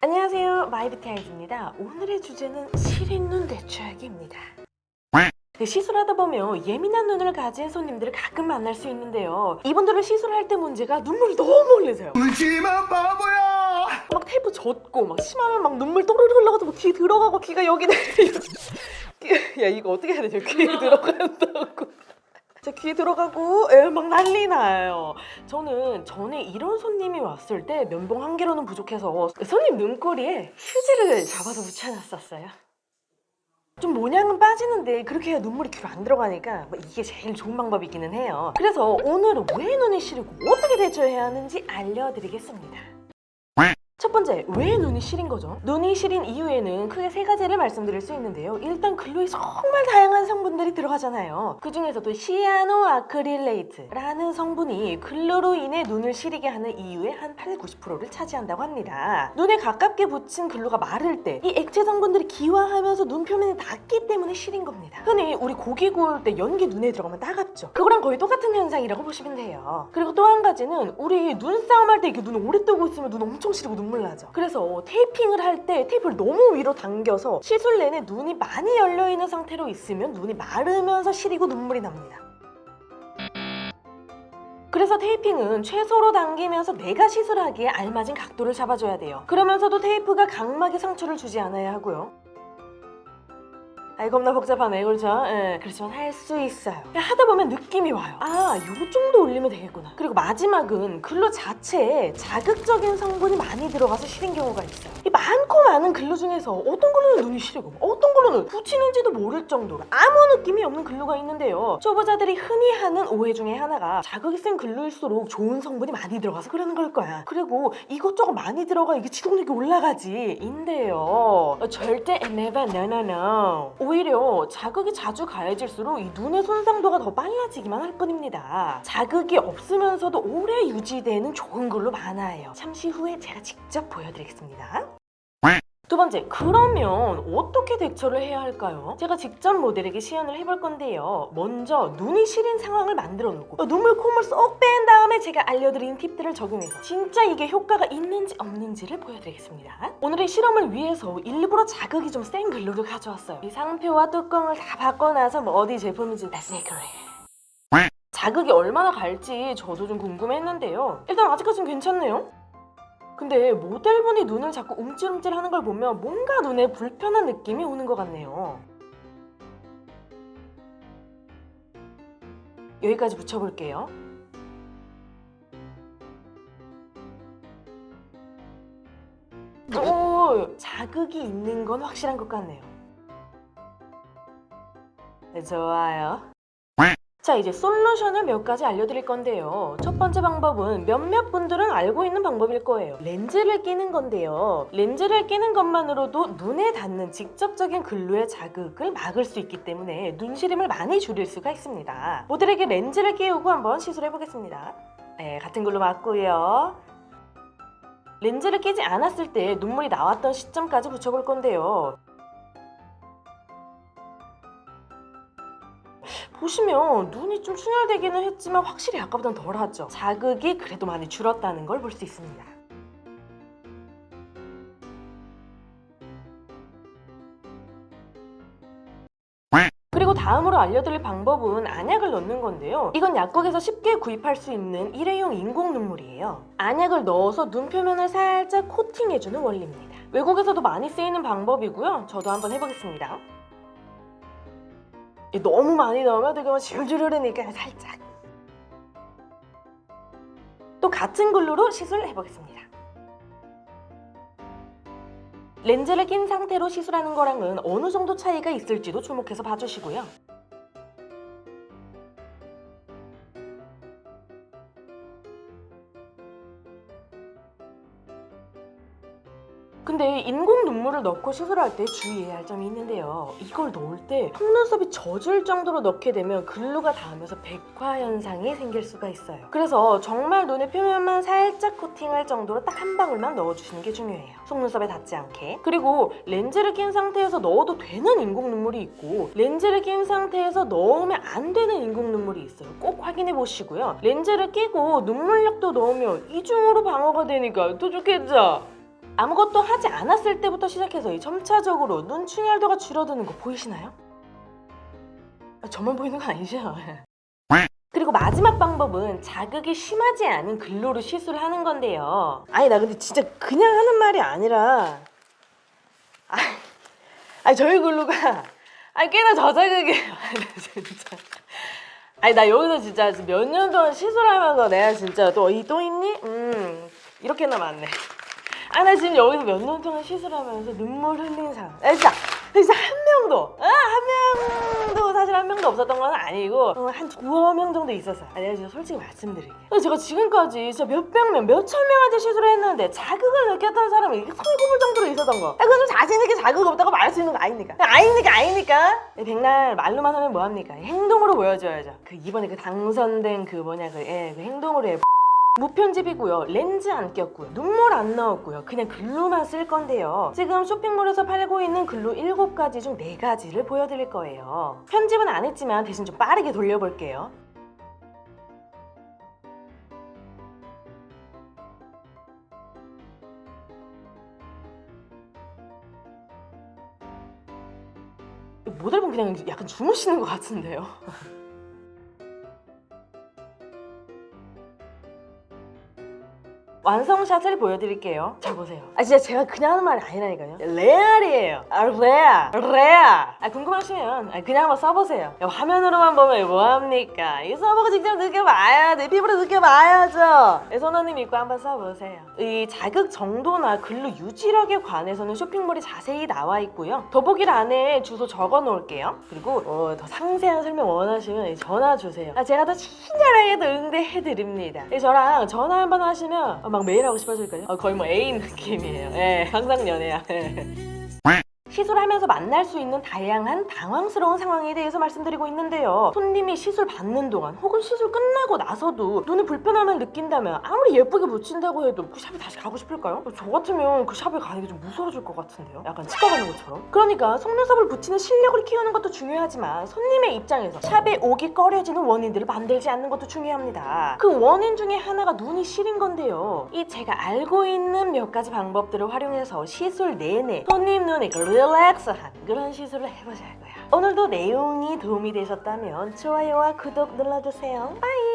안녕하세요, 마이비타이즈입니다. 오늘의 주제는 시린 눈 대추하기입니다. 시술하다 보면 예민한 눈을 가진 손님들을 가끔 만날 수 있는데요. 이분들을 시술할 때 문제가 눈물이 너무 흘리세요. 울지마 바보야. 막 테이프 젖고 막 심하면 막 눈물 또르르 흘러가지고 귀 들어가고 귀가 여기 야 이거 어떻게 해야 되죠? 귀에 들어간다고. 귀에 들어가고 막 난리 나요. 저는 전에 이런 손님이 왔을 때 면봉 한 개로는 부족해서 손님 눈꼬리에 휴지를 잡아서 묻혀놨었어요. 좀 모양은 빠지는데 그렇게 해야 눈물이 귀로 안 들어가니까 이게 제일 좋은 방법이기는 해요. 그래서 오늘은 왜 눈이 시리고 어떻게 대처해야 하는지 알려드리겠습니다. 첫 번째, 왜 눈이 시린 거죠? 눈이 시린 이유에는 크게 세 가지를 말씀드릴 수 있는데요. 일단 글루에 정말 다양한 성분들이 들어가잖아요. 그 중에서도 시아노아크릴레이트라는 성분이 글루로 인해 눈을 시리게 하는 이유의 한 80~90%를 차지한다고 합니다. 눈에 가깝게 붙인 글루가 마를 때 이 액체 성분들이 기화하면서 눈 표면에 닿기 때문에 시린 겁니다. 흔히 우리 고기 구울 때 연기 눈에 들어가면 따갑죠? 그거랑 거의 똑같은 현상이라고 보시면 돼요. 그리고 또 한 가지는 우리 눈싸움 할 때 이렇게 눈을 오래 뜨고 있으면 눈 엄청 시리고 눈물 나죠. 그래서 테이핑을 할 때 테이프를 너무 위로 당겨서 시술 내내 눈이 많이 열려있는 상태로 있으면 눈이 마르면서 시리고 눈물이 납니다. 그래서 테이핑은 최소로 당기면서 내가 시술하기에 알맞은 각도를 잡아줘야 돼요. 그러면서도 테이프가 각막에 상처를 주지 않아야 하고요. 겁나 복잡하네, 그렇죠? 그렇지만 할 수 있어요. 하다 보면 느낌이 와요. 요 정도 올리면 되겠구나. 그리고 마지막은 글루 자체에 자극적인 성분이 많이 들어가서 시린 경우가 있어요. 이 많고 많은 글루 중에서 어떤 글루는 눈이 시리고 어떤 글루는 붙이는지도 모를 정도로 아무 느낌이 없는 글루가 있는데요. 초보자들이 흔히 하는 오해 중에 하나가 자극이 센 글루일수록 좋은 성분이 많이 들어가서 그러는 걸 거야. 그리고 이것저것 많이 들어가 이게 지속력이 올라가지 인데요. 절대 never no. 오히려 자극이 자주 가해질수록 이 눈의 손상도가 더 빨라지기만 할 뿐입니다. 자극이 없으면서도 오래 유지되는 좋은 글루 많아요. 잠시 후에 제가 직접 보여드리겠습니다. 두 번째, 그러면 어떻게 대처를 해야 할까요? 제가 직접 모델에게 시연을 해볼 건데요. 먼저 눈이 시린 상황을 만들어 놓고 눈물 콧물 쏙 뺀 다음에 제가 알려드린 팁들을 적용해서 진짜 이게 효과가 있는지 없는지를 보여드리겠습니다. 오늘의 실험을 위해서 일부러 자극이 좀 센 글루를 가져왔어요. 이 상표와 뚜껑을 다 바꿔놔서 어디 제품인지 다 세크해. 자극이 얼마나 갈지 저도 좀 궁금했는데요. 일단 아직까지는 괜찮네요. 근데 모델분이 눈을 자꾸 움찔움찔 하는 걸 보면 뭔가 눈에 불편한 느낌이 오는 것 같네요. 여기까지 붙여볼게요. 자극이 있는 건 확실한 것 같네요. 좋아요. 자, 이제 솔루션을 몇 가지 알려드릴 건데요. 첫 번째 방법은 몇몇 분들은 알고 있는 방법일 거예요. 렌즈를 끼는 건데요. 렌즈를 끼는 것만으로도 눈에 닿는 직접적인 글루의 자극을 막을 수 있기 때문에 눈시림을 많이 줄일 수가 있습니다. 모델에게 렌즈를 끼우고 한번 시술해 보겠습니다. 같은 글루 맞고요. 렌즈를 끼지 않았을 때 눈물이 나왔던 시점까지 붙여볼 건데요. 보시면 눈이 좀 충혈되기는 했지만 확실히 아까보단 덜하죠. 자극이 그래도 많이 줄었다는 걸 볼 수 있습니다. 그리고 다음으로 알려드릴 방법은 안약을 넣는 건데요. 이건 약국에서 쉽게 구입할 수 있는 일회용 인공 눈물이에요. 안약을 넣어서 눈 표면을 살짝 코팅해주는 원리입니다. 외국에서도 많이 쓰이는 방법이고요. 저도 한번 해보겠습니다. 너무 많이 넣으면 되게 줄줄 흐르니까 살짝. 또 같은 글루로 시술해 보겠습니다. 렌즈를 낀 상태로 시술하는 거랑은 어느 정도 차이가 있을지도 주목해서 봐주시고요. 근데 인공 눈물을 넣고 시술할 때 주의해야 할 점이 있는데요. 이걸 넣을 때 속눈썹이 젖을 정도로 넣게 되면 글루가 닿으면서 백화 현상이 생길 수가 있어요. 그래서 정말 눈의 표면만 살짝 코팅할 정도로 딱 한 방울만 넣어주시는 게 중요해요. 속눈썹에 닿지 않게. 그리고 렌즈를 낀 상태에서 넣어도 되는 인공 눈물이 있고 렌즈를 낀 상태에서 넣으면 안 되는 인공 눈물이 있어요. 꼭 확인해 보시고요. 렌즈를 끼고 눈물약도 넣으면 이중으로 방어가 되니까 또 좋겠죠? 아무것도 하지 않았을 때부터 시작해서 이 점차적으로 눈 충혈도가 줄어드는 거 보이시나요? 저만 보이는 건 아니죠? 그리고 마지막 방법은 자극이 심하지 않은 글로로 시술을 하는 건데요. 아니 나 근데 진짜 그냥 하는 말이 아니라 저희 글루가 꽤나 저자극이에요. 진짜. 나 여기서 진짜 몇 년 동안 시술하면서 내가 진짜 또 있니? 이렇게나 많네. 나 지금 여기서 몇 년 동안 시술하면서 눈물 흘린 사람. 진짜 한 명도 사실 한 명도 없었던 건 아니고 한 두어 명 정도 있었어요. 내가 진짜 솔직히 말씀드릴게요. 제가 지금까지 진짜 몇천 명한테 시술을 했는데 자극을 느꼈던 사람이 손꼽을 정도로 있었던 거. 그건 좀 자신 있게 자극 없다고 말할 수 있는 거 아닙니까? 아닙니까? 백날 말로만 하면 뭐합니까? 행동으로 보여줘야죠. 이번에 당선된 그 행동으로 해. 무편집이고요. 렌즈 안 꼈고요. 눈물 안 나왔고요. 그냥 글루만 쓸 건데요. 지금 쇼핑몰에서 팔고 있는 글루 7가지 중 4가지를 보여드릴 거예요. 편집은 안 했지만 대신 좀 빠르게 돌려볼게요. 모델분 그냥 약간 주무시는 것 같은데요. 완성샷을 보여드릴게요. 자 보세요. 진짜 제가 그냥 하는 말이 아니라니까요. 레알이에요. 레알. 궁금하시면 그냥 한번 써보세요. 화면으로만 보면 뭐합니까? 이 써보고 직접 느껴봐야 돼. 피부로 느껴봐야죠. 손원님 믿고 한번 써보세요. 이 자극 정도나 글루 유지력에 관해서는 쇼핑몰이 자세히 나와 있고요. 더보기란에 주소 적어 놓을게요. 그리고 더 상세한 설명 원하시면 전화 주세요. 제가 더 친절하게 응대해드립니다. 저랑 전화 한번 하시면 막 매일 하고 싶어질까요? 거의 애인 느낌이에요. 항상 연애야. 시술하면서 만날 수 있는 다양한 당황스러운 상황에 대해서 말씀드리고 있는데요. 손님이 시술 받는 동안 혹은 시술 끝나고 나서도 눈에 불편함을 느낀다면 아무리 예쁘게 붙인다고 해도 그 샵에 다시 가고 싶을까요? 저 같으면 그 샵에 가는 게 좀 무서워질 것 같은데요? 약간 치과 가는 것처럼. 그러니까 속눈썹을 붙이는 실력을 키우는 것도 중요하지만 손님의 입장에서 샵에 오기 꺼려지는 원인들을 만들지 않는 것도 중요합니다. 그 원인 중에 하나가 눈이 시린 건데요. 제가 알고 있는 몇 가지 방법들을 활용해서 시술 내내 손님 눈에 릴렉스한 그런 시술을 해보자고요. 오늘도 내용이 도움이 되셨다면 좋아요와 구독 눌러주세요. 빠이.